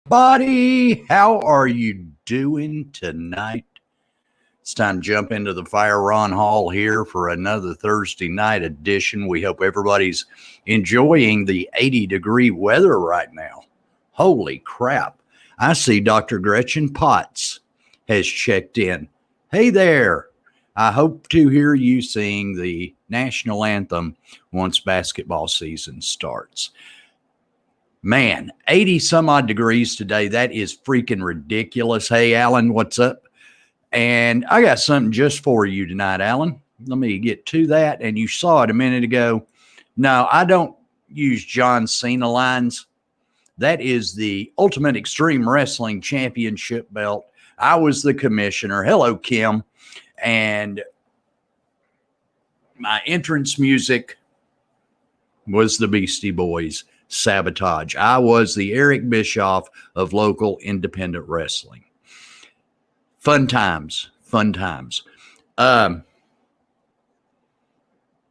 Buddy, how are you doing tonight? It's time to jump into the Fire Ron Hall here for another Thursday night edition. We hope everybody's enjoying the 80-degree weather right now. Holy crap. I see Dr. Gretchen Potts has checked in. Hey there. I hope to hear you sing the national anthem once basketball season starts. Man, 80 some odd degrees today. That is freaking ridiculous. Hey, Alan, what's up? And I got something just for you tonight, Alan. Let me get to that. And you saw it a minute ago. No, I don't use John Cena lines. That is the Ultimate Extreme Wrestling Championship belt. I was the commissioner. Hello, Kim. And my entrance music was the Beastie Boys. Sabotage. I was the Eric Bischoff of local independent wrestling. Fun times.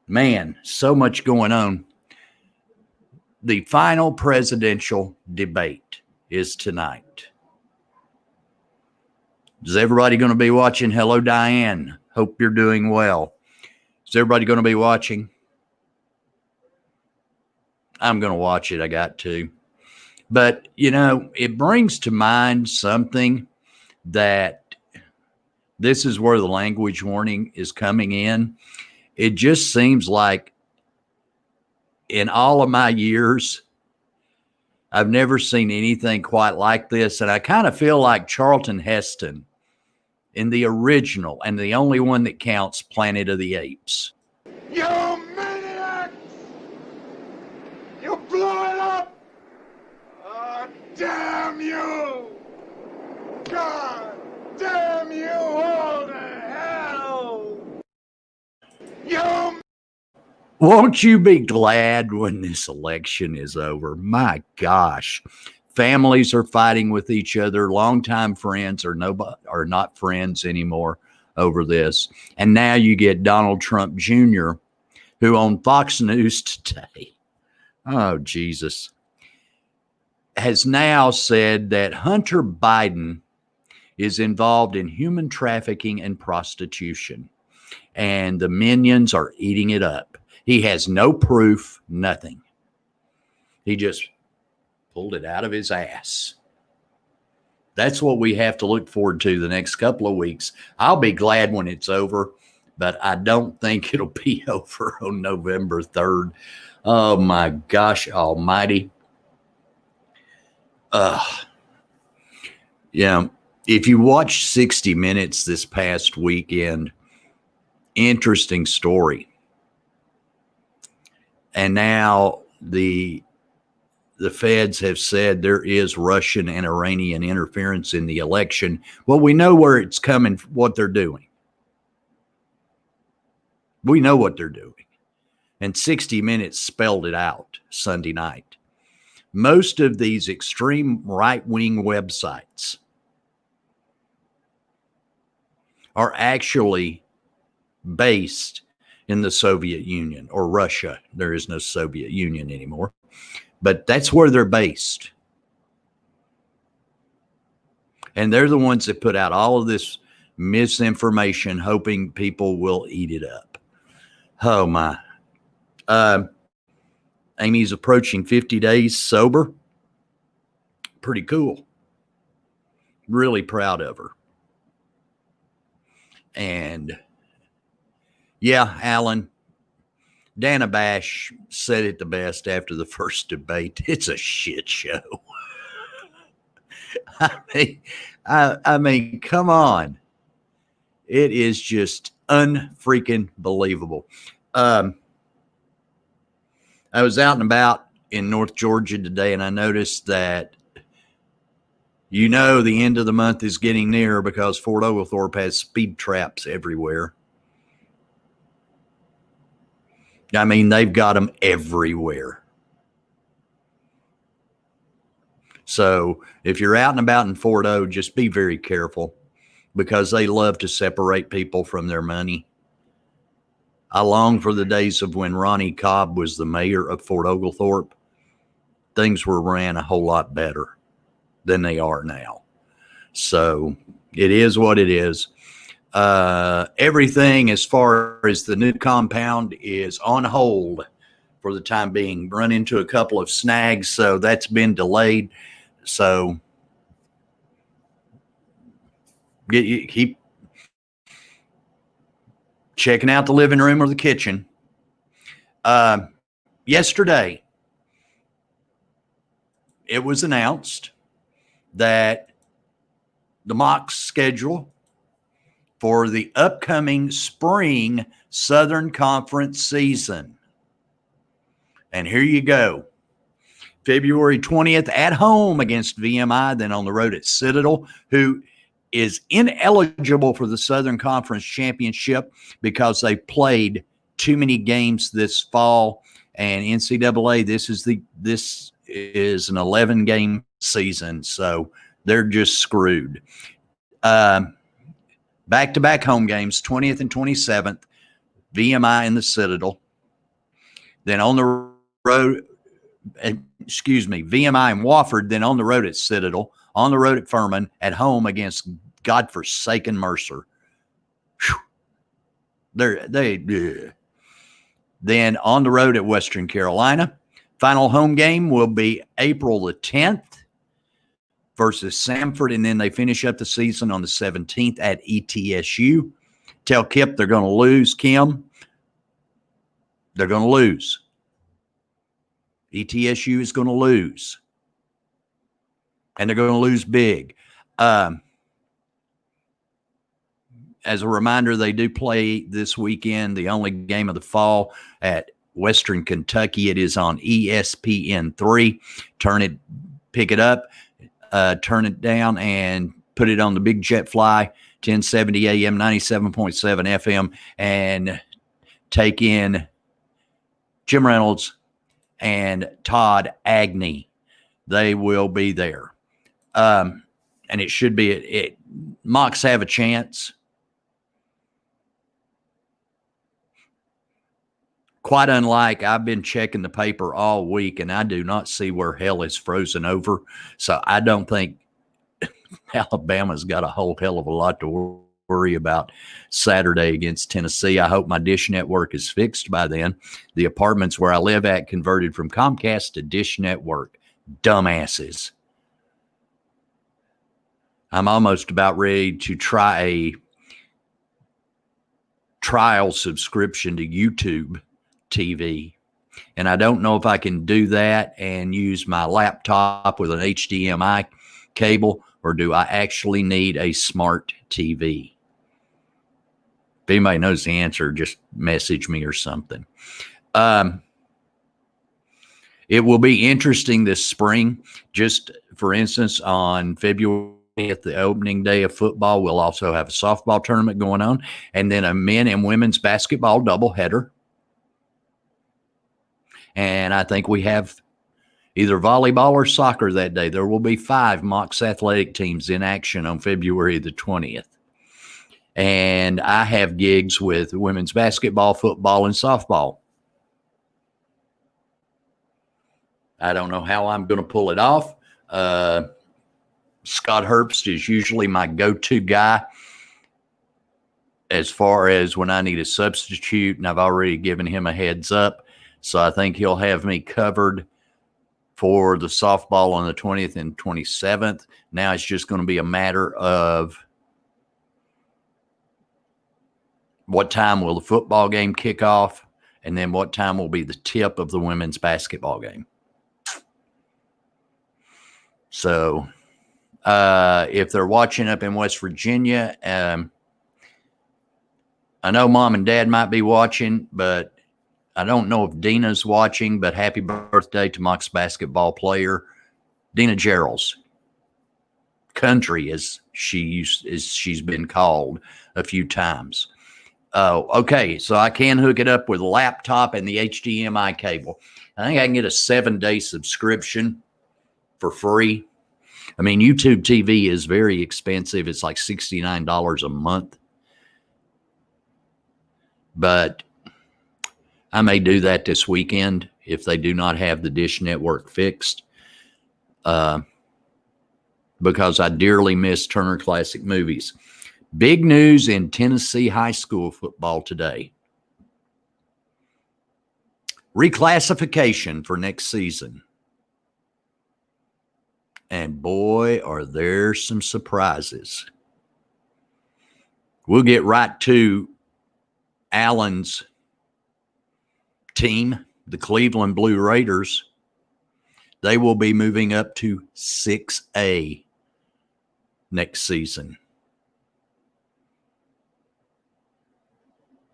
Man, so much going on. The final presidential debate is tonight. Is everybody going to be watching? Hello, Diane. Hope you're doing well. Is everybody going to be watching? I'm going to watch it. I got to. But, you know, it brings to mind something that this is where the language warning is coming in. It just seems like in all of my years, I've never seen anything quite like this. And I kind of feel like Charlton Heston in the original and the only one that counts, Planet of the Apes. You maniacs! You blew it up! Oh, damn you! God damn you all to hell! You... Won't you be glad when this election is over? My gosh. Families are fighting with each other. Longtime friends are not friends anymore over this. And now you get Donald Trump Jr., who on Fox News today, oh, Jesus, has now said that Hunter Biden is involved in human trafficking and prostitution, and the minions are eating it up. He has no proof, nothing. He just pulled it out of his ass. That's what we have to look forward to the next couple of weeks. I'll be glad when it's over, but I don't think it'll be over on November 3rd. Oh, my gosh almighty. Yeah, if you watched 60 Minutes this past weekend, interesting story. And now the feds have said there is Russian and Iranian interference in the election. Well, we know where it's coming, what they're doing. We know what they're doing. And 60 Minutes spelled it out Sunday night. Most of these extreme right-wing websites are actually based in the Soviet Union or Russia. There is no Soviet Union anymore, but that's where they're based. And they're the ones that put out all of this misinformation, hoping people will eat it up. Oh, my. Amy's approaching 50 days sober. Pretty cool. Really proud of her. And yeah, Alan, Dana Bash said it the best after the first debate. It's a shit show. I mean, come on. It is just unfreaking believable. I was out and about in North Georgia today, and I noticed that, you know, the end of the month is getting near because Fort Oglethorpe has speed traps everywhere. I mean, they've got them everywhere. So if you're out and about in Fort O, just be very careful because they love to separate people from their money. I long for the days of when Ronnie Cobb was the mayor of Fort Oglethorpe. Things were ran a whole lot better. than they are now. So it is what it is. Everything as far as the new compound is on hold for the time being. Run into a couple of snags, so that's been delayed. So keep checking out the living room or the kitchen. Yesterday, it was announced that the mock schedule for the upcoming spring Southern Conference season. And here you go. February 20th at home against VMI, then on the road at Citadel, who is ineligible for the Southern Conference Championship because they played too many games this fall. And NCAA, this is an 11-game season, so they're just screwed. Back-to-back home games, 20th and 27th, VMI and the Citadel. Then on the road, VMI and Wofford, then on the road at Citadel, on the road at Furman, at home against godforsaken Mercer. Then on the road at Western Carolina. Final home game will be April the 10th versus Samford, and then they finish up the season on the 17th at ETSU. Tell Kip they're going to lose, Kim. They're going to lose. ETSU is going to lose. And they're going to lose big. As a reminder, they do play this weekend, the only game of the fall, at Western Kentucky. It is on ESPN3. Pick it up, turn it down, and put it on the Big Jet Fly, 1070 AM, 97.7 FM, and take in Jim Reynolds and Todd Agnew. They will be there. And it should be Mocs have a chance. Quite unlike, I've been checking the paper all week, and I do not see where hell is frozen over. So I don't think Alabama's got a whole hell of a lot to worry about Saturday against Tennessee. I hope my Dish Network is fixed by then. The apartments where I live at converted from Comcast to Dish Network. Dumbasses. I'm almost about ready to try a trial subscription to YouTube TV. And I don't know if I can do that and use my laptop with an HDMI cable, or do I actually need a smart TV? If anybody knows the answer, just message me or something. It will be interesting this spring. Just for instance, on February at the opening day of football, we'll also have a softball tournament going on, and then a men and women's basketball doubleheader. And I think we have either volleyball or soccer that day. There will be 5 Mocs athletic teams in action on February the 20th. And I have gigs with women's basketball, football, and softball. I don't know how I'm going to pull it off. Scott Herbst is usually my go-to guy as far as when I need a substitute, and I've already given him a heads up. So I think he'll have me covered for the softball on the 20th and 27th. Now it's just going to be a matter of what time will the football game kick off, and then what time will be the tip of the women's basketball game. So if they're watching up in West Virginia, I know Mom and Dad might be watching, but I don't know if Dina's watching. But happy birthday to Mocs basketball player Dina Gerald's Country, as she's been called a few times. Okay, so I can hook it up with a laptop and the HDMI cable. I think I can get a 7-day subscription for free. I mean, YouTube TV is very expensive. It's like $69 a month. But I may do that this weekend if they do not have the Dish Network fixed. because I dearly miss Turner Classic Movies. Big news in Tennessee high school football today. Reclassification for next season. And boy, are there some surprises. We'll get right to Allen's team, the Cleveland Blue Raiders. They will be moving up to 6A next season,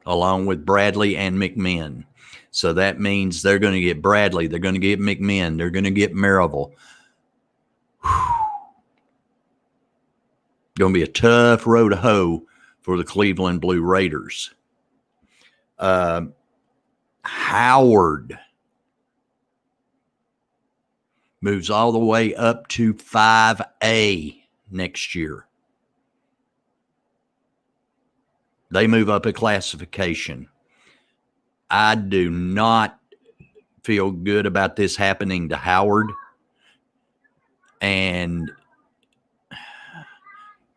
along with Bradley and McMinn. So that means they're going to get Bradley, they're going to get McMinn, they're going to get Maryville. Going to be a tough road to hoe for the Cleveland Blue Raiders. Howard moves all the way up to 5A next year. They move up a classification. I do not feel good about this happening to Howard. And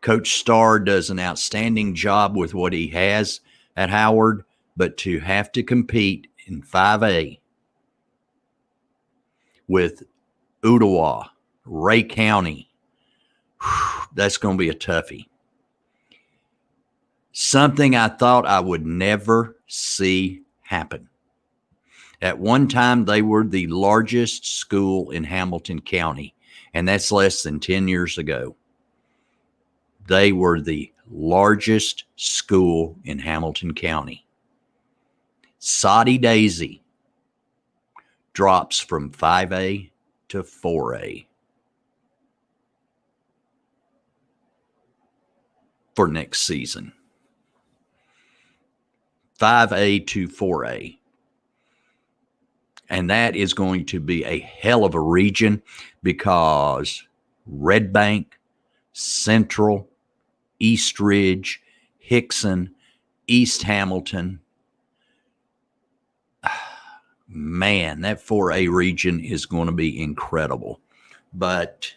Coach Starr does an outstanding job with what he has at Howard, but to have to compete in 5A with Ottawa, Ray County, that's going to be a toughie. Something I thought I would never see happen. At one time, they were the largest school in Hamilton County, and that's less than 10 years ago. They were the largest school in Hamilton County. Soddy Daisy drops from 5A to 4A for next season. 5A to 4A. And that is going to be a hell of a region because Red Bank, Central, East Ridge, Hickson, East Hamilton. Man, that 4A region is going to be incredible. But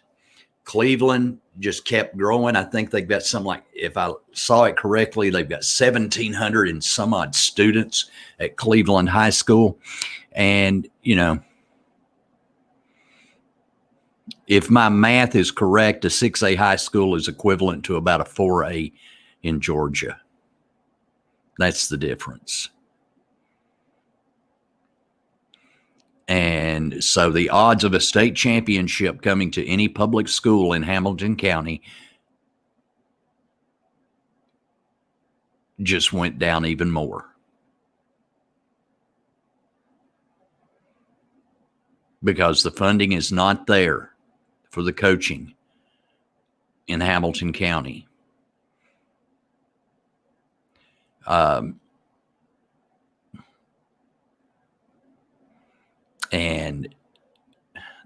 Cleveland just kept growing. I think they've got something like, if I saw it correctly, they've got 1,700 and some odd students at Cleveland High School. And, you know, if my math is correct, a 6A high school is equivalent to about a 4A in Georgia. That's the difference. And so the odds of a state championship coming to any public school in Hamilton County just went down even more. Because the funding is not there for the coaching in Hamilton County. And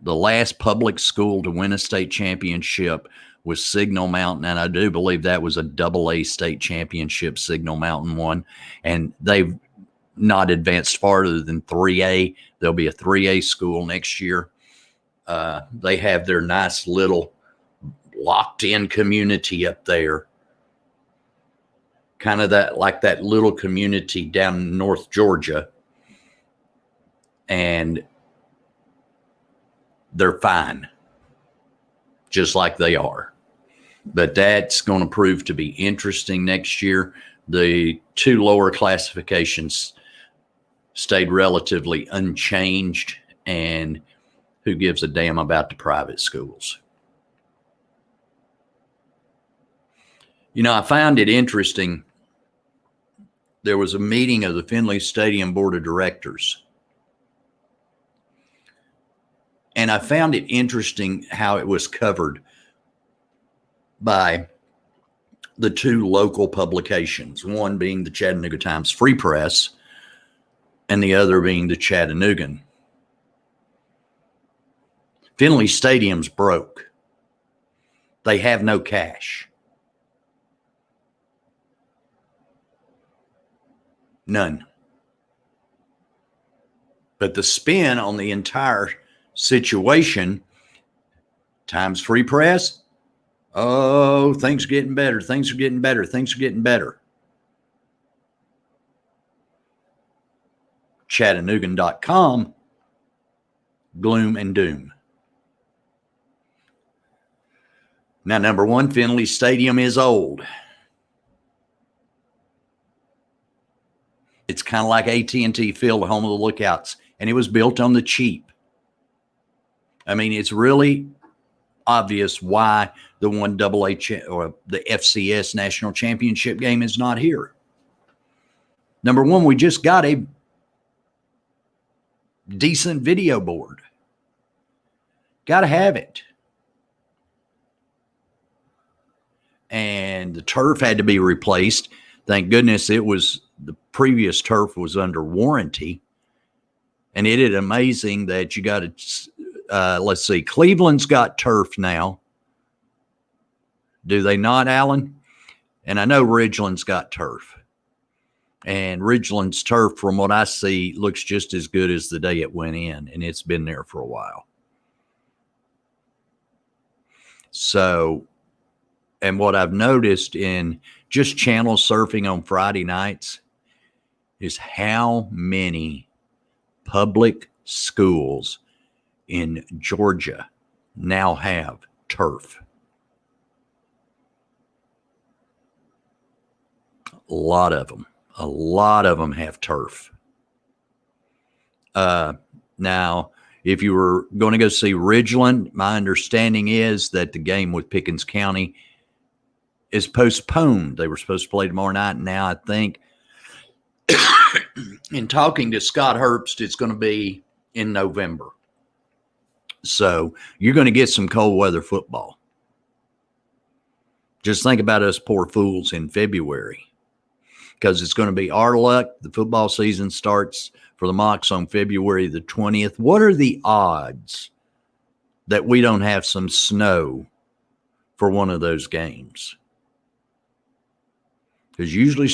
the last public school to win a state championship was Signal Mountain, and I do believe that was a AA state championship Signal Mountain won. And they've not advanced farther than 3A. There'll be a 3A school next year. They have their nice little locked-in community up there. Kind of that, like that little community down in North Georgia. And they're fine, just like they are. But that's going to prove to be interesting next year. The two lower classifications stayed relatively unchanged, and who gives a damn about the private schools? You know, I found it interesting. There was a meeting of the Finley Stadium Board of Directors. And I found it interesting how it was covered by the two local publications, one being the Chattanooga Times Free Press and the other being the Chattanoogan. Finley Stadium's broke. They have no cash. None. But the spin on the entire situation, Times Free Press, Oh, things are getting better. Things are getting better. Things are getting better. Chattanoogan.com, gloom and doom. Now, number one, Finley Stadium is old. It's kind of like AT&T Field, home of the Lookouts, and it was built on the cheap. I mean, it's really obvious why the 1AA or the FCS National Championship game is not here. Number one, we just got a decent video board. Got to have it. And the turf had to be replaced. Thank goodness the previous turf was under warranty. And it is amazing that you got to, let's see, Cleveland's got turf now. Do they not, Alan? And I know Ridgeland's got turf. And Ridgeland's turf, from what I see, looks just as good as the day it went in. And it's been there for a while. So, and what I've noticed in just channel surfing on Friday nights is how many public schools in Georgia now have turf. A lot of them have turf. Now, if you were going to go see Ridgeland, my understanding is that the game with Pickens County is postponed. They were supposed to play tomorrow night. And now I think in talking to Scott Herbst, it's going to be in November. So you're going to get some cold weather football. Just think about us poor fools in February, because it's going to be our luck. The football season starts for the Mocs on February the 20th. What are the odds that we don't have some snow for one of those games? Because usually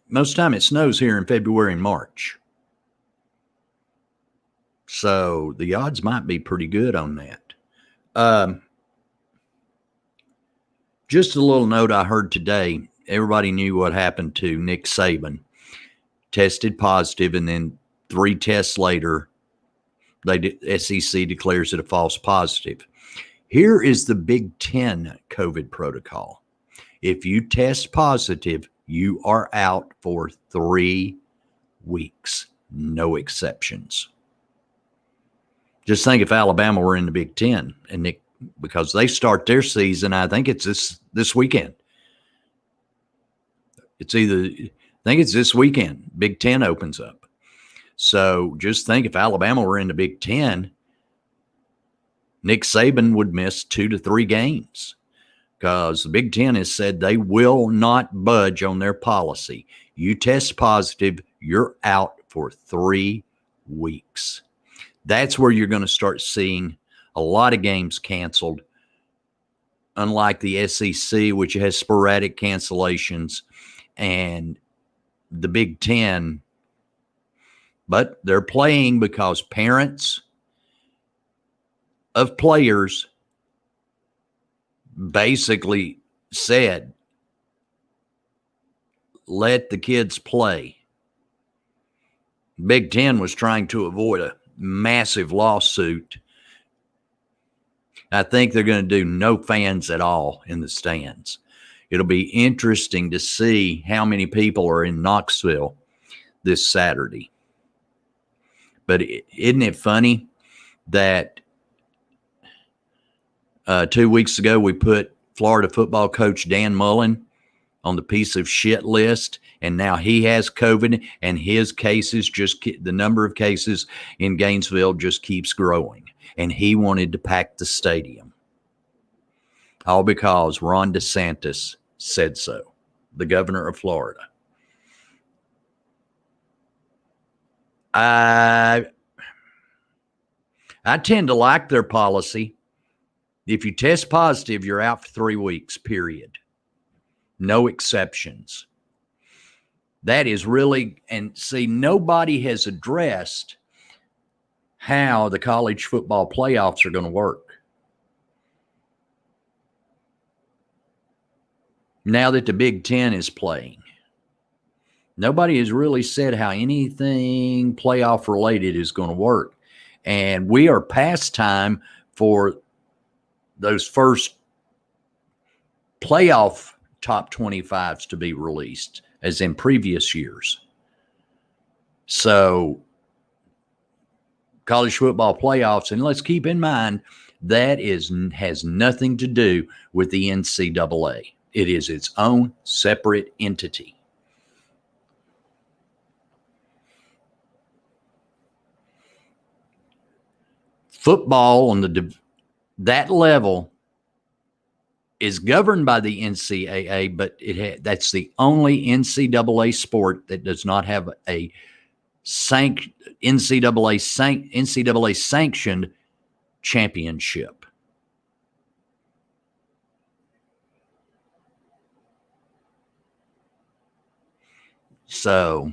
most of the time it snows here in February and March. So the odds might be pretty good on that. Just a little note I heard today. Everybody knew what happened to Nick Saban. Tested positive, and then 3 tests later, SEC declares it a false positive. Here is the Big Ten COVID protocol. If you test positive, you are out for 3 weeks. No exceptions. Just think if Alabama were in the Big Ten, and because they start their season, I think it's this weekend. I think it's this weekend. Big Ten opens up. So just think if Alabama were in the Big Ten, Nick Saban would miss 2 to 3 games, because the Big Ten has said they will not budge on their policy. You test positive, you're out for 3 weeks. That's where you're going to start seeing a lot of games canceled, unlike the SEC, which has sporadic cancellations, and the Big Ten. But they're playing because parents of players basically said, let the kids play. Big Ten was trying to avoid a massive lawsuit. I think they're going to do no fans at all in the stands. It'll be interesting to see how many people are in Knoxville this Saturday. But isn't it funny that 2 weeks ago we put Florida football coach Dan Mullen on the piece of shit list, and now he has COVID, and his cases the number of cases in Gainesville just keeps growing, and he wanted to pack the stadium. All because Ron DeSantis said so, the governor of Florida. I tend to like their policy. If you test positive, you're out for 3 weeks, period. No exceptions. That is really, and see, nobody has addressed how the college football playoffs are going to work. now that the Big Ten is playing. Nobody has really said how anything playoff related is going to work. And we are past time for those first playoff top 25s to be released as in previous years. So college football playoffs, and let's keep in mind that has nothing to do with the NCAA. It is its own separate entity. Football on that level is governed by the NCAA, but that's the only NCAA sport that does not have a NCAA sanctioned championship. So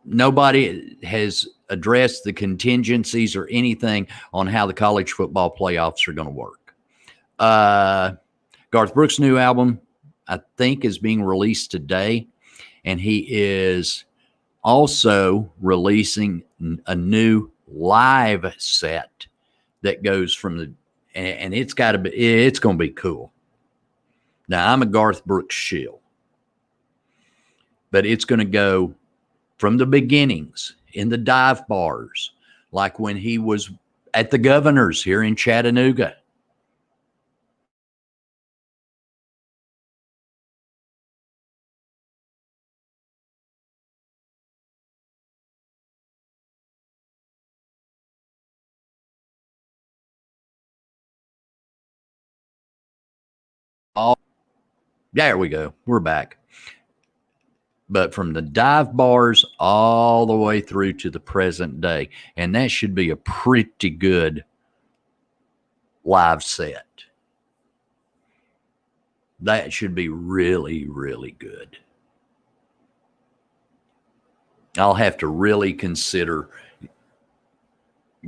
nobody has addressed the contingencies or anything on how the college football playoffs are going to work. Garth Brooks' new album, I think, is being released today, and he is also releasing a new live set that goes from and it's going to be cool. Now, I'm a Garth Brooks shill, but it's going to go from the beginnings in the dive bars, like when he was at the Governor's here in Chattanooga. There we go. We're back. But from the dive bars all the way through to the present day. And that should be a pretty good live set. That should be really, really good. I'll have to really consider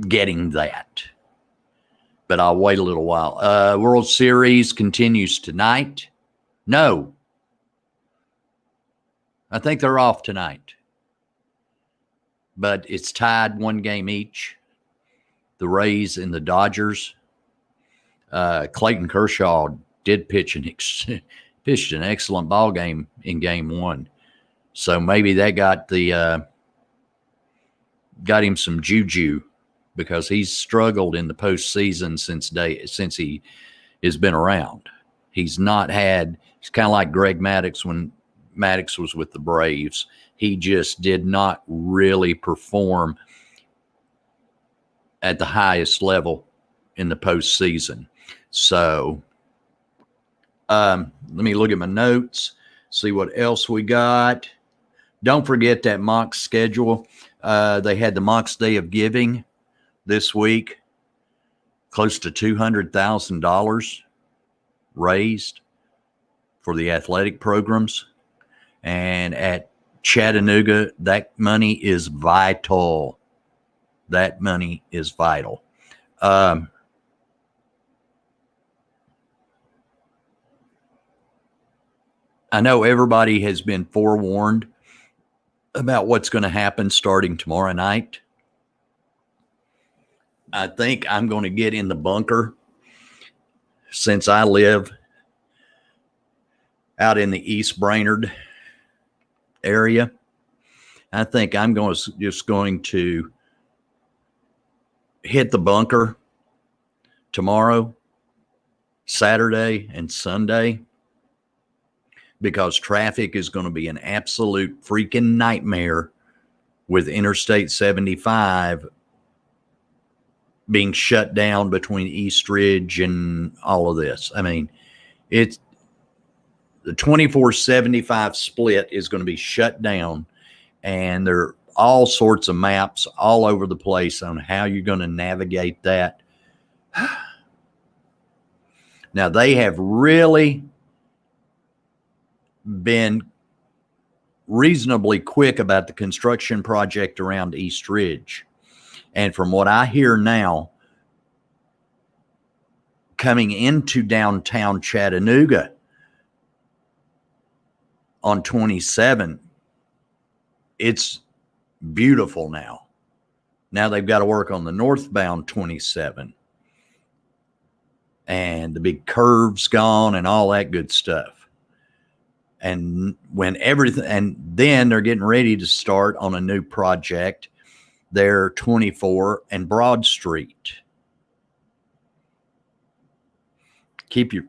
getting that. But I'll wait a little while. World Series continues tonight. No. I think they're off tonight. But it's tied 1 game each. The Rays and the Dodgers. Clayton Kershaw did pitch pitched an excellent ball game in game 1. So maybe that got him some juju, because he's struggled in the postseason since he has been around. He's kind of like Greg Maddux when Maddux was with the Braves. He just did not really perform at the highest level in the postseason. So let me look at my notes, see what else we got. Don't forget that mock schedule. They had the Mocs Day of Giving this week, close to $200,000 raised for the athletic programs. And at Chattanooga, that money is vital. That money is vital. I know everybody has been forewarned about what's going to happen starting tomorrow night. I think I'm going to get in the bunker, since I live out in the East Brainerd area. I think I'm just going to hit the bunker tomorrow, Saturday, and Sunday, because traffic is going to be an absolute freaking nightmare with Interstate 75 being shut down between East Ridge and all of this. I mean, it's the 2475 split is going to be shut down, and there are all sorts of maps all over the place on how you're going to navigate that. Now, they have really been reasonably quick about the construction project around East Ridge. And from what I hear now, coming into downtown Chattanooga on 27, it's beautiful now. Now they've got to work on the northbound 27 and the big curves gone and all that good stuff. And then they're getting ready to start on a new project there, 24 and Broad Street. Do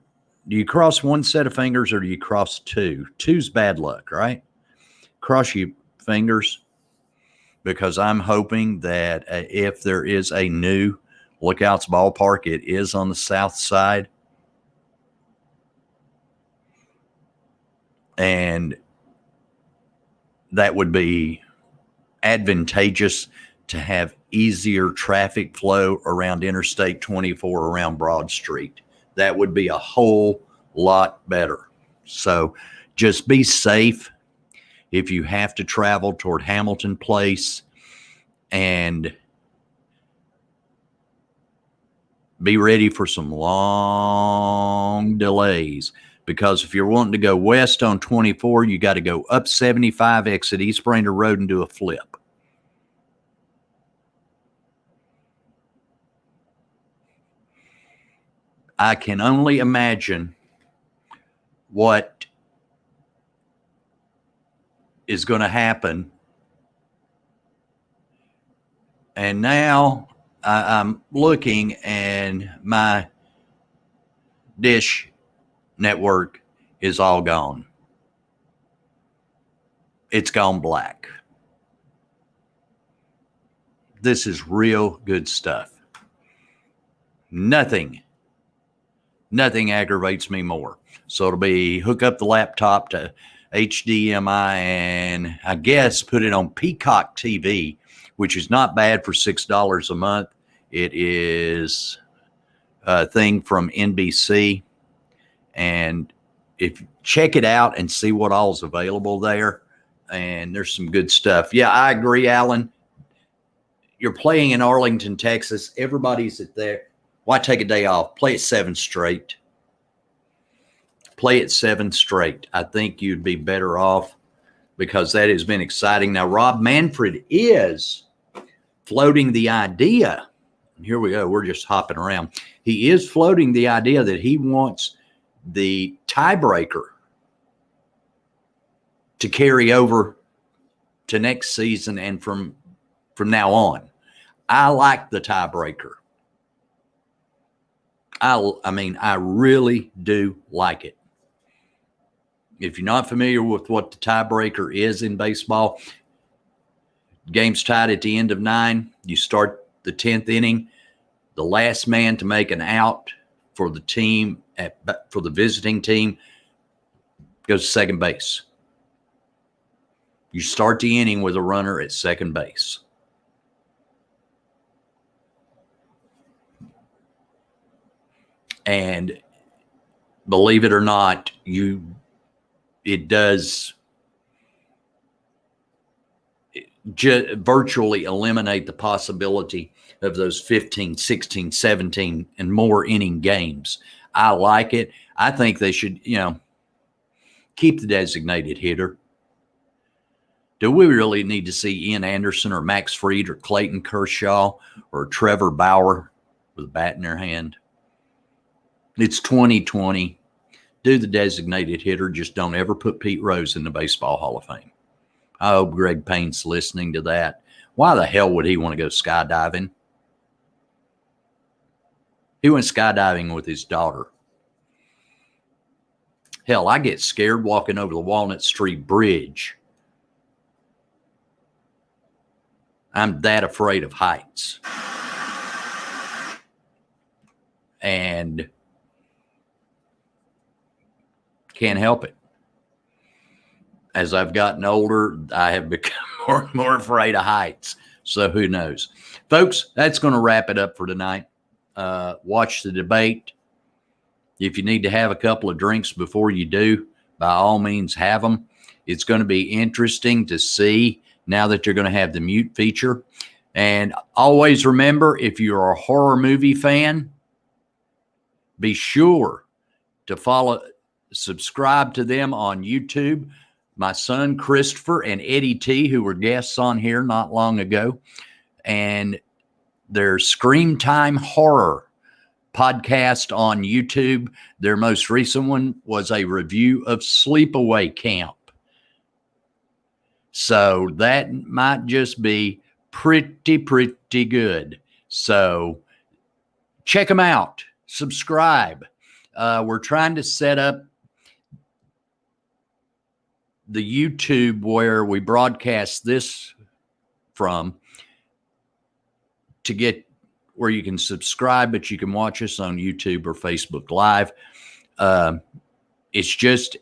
you cross one set of fingers or do you cross two? Two's bad luck, right? Cross your fingers, because I'm hoping that if there is a new Lookouts ballpark, it is on the south side. And that would be advantageous to have easier traffic flow around Interstate 24 around Broad Street. That would be a whole lot better. So just be safe if you have to travel toward Hamilton Place, and be ready for some long delays, because if you're wanting to go west on 24, you got to go up 75, exit East Brainerd Road, and do a flip. I can only imagine what is going to happen. And now I'm looking, and my Dish network is all gone. It's gone black. This is real good stuff. Nothing aggravates me more. So it'll be hook up the laptop to HDMI and I guess put it on Peacock TV, which is not bad for $6 a month. It is a thing from NBC. And if check it out and see what all's available there. And there's some good stuff. Yeah, I agree, Alan. You're playing in Arlington, Texas. Everybody's at there. Why take a day off? Play it 7 straight. Play it 7 straight. I think you'd be better off, because that has been exciting. Now, Rob Manfred is floating the idea. Here we go. We're just hopping around. He is floating the idea that he wants the tiebreaker to carry over to next season and from now on. I like the tiebreaker. I mean, I really do like it. If you're not familiar with what the tiebreaker is in baseball, game's tied at the end of 9. You start the 10th inning. The last man to make an out for the team, for the visiting team, goes to second base. You start the inning with a runner at second base. And believe it or not, it does virtually eliminate the possibility of those 15, 16, 17 and more inning games. I like it. I think they should, keep the designated hitter. Do we really need to see Ian Anderson or Max Fried or Clayton Kershaw or Trevor Bauer with a bat in their hand? It's 2020. Do the designated hitter. Just don't ever put Pete Rose in the Baseball Hall of Fame. I hope Greg Payne's listening to that. Why the hell would he want to go skydiving? He went skydiving with his daughter. Hell, I get scared walking over the Walnut Street Bridge. I'm that afraid of heights. And can't help it. As I've gotten older, I have become more and more afraid of heights. So who knows? Folks, that's going to wrap it up for tonight. Watch the debate. If you need to have a couple of drinks before you do, by all means, have them. It's going to be interesting to see now that you're going to have the mute feature. And always remember, if you're a horror movie fan, Be sure to subscribe to them on YouTube. My son, Christopher, and Eddie T, who were guests on here not long ago. And their Screen Time Horror podcast on YouTube. Their most recent one was a review of Sleepaway Camp. So that might just be pretty good. So check them out. Subscribe. We're trying to set up the YouTube where we broadcast this from to get where you can subscribe, but you can watch us on YouTube or Facebook Live. It's just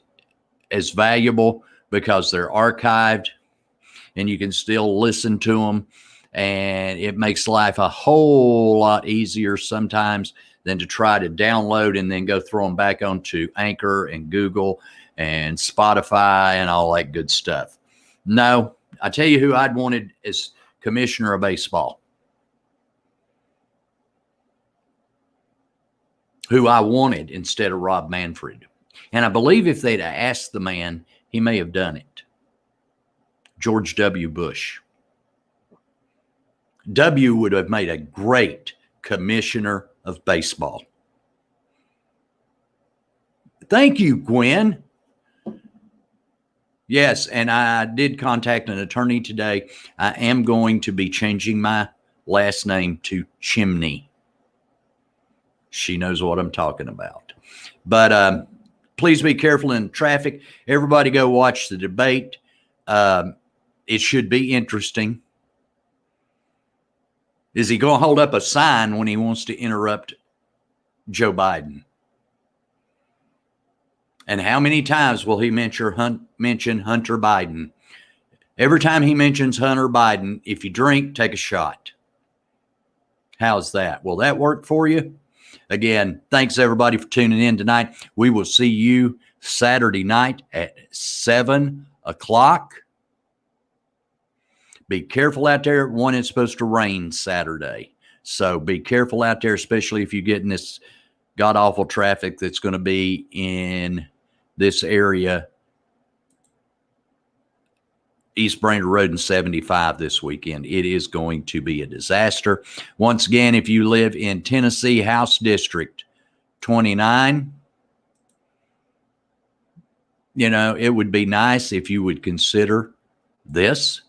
as valuable because they're archived and you can still listen to them. And it makes life a whole lot easier sometimes than to try to download and then go throw them back onto Anchor and Google and Spotify and all that good stuff. No, I tell you who I'd wanted as commissioner of baseball. Who I wanted instead of Rob Manfred. And I believe if they'd asked the man, he may have done it. George W. Bush. W would have made a great commissioner of baseball. Thank you, Gwen. Yes, and I did contact an attorney today. I am going to be changing my last name to Chimney. She knows what I'm talking about. But please be careful in traffic. Everybody go watch the debate. It should be interesting. Is he going to hold up a sign when he wants to interrupt Joe Biden? And how many times will he mention Hunter Biden? Every time he mentions Hunter Biden, if you drink, take a shot. How's that? Will that work for you? Again, thanks everybody for tuning in tonight. We will see you Saturday night at 7 o'clock. Be careful out there. One, it's supposed to rain Saturday. So be careful out there, especially if you get in this god-awful traffic that's going to be in this area, East Brainerd Road and 75 this weekend. It is going to be a disaster. Once again, if you live in Tennessee, House District 29, you know, it would be nice if you would consider this.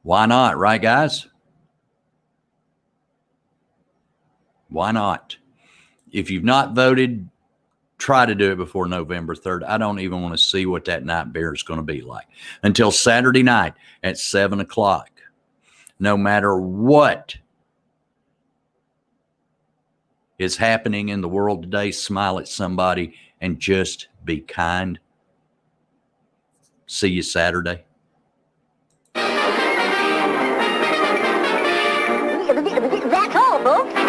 Why not, right, guys? Why not? If you've not voted, try to do it before November 3rd. I don't even want to see what that night bear is going to be like until Saturday night at 7 o'clock. No matter what is happening in the world today, smile at somebody and just be kind. See you Saturday. That's all, folks.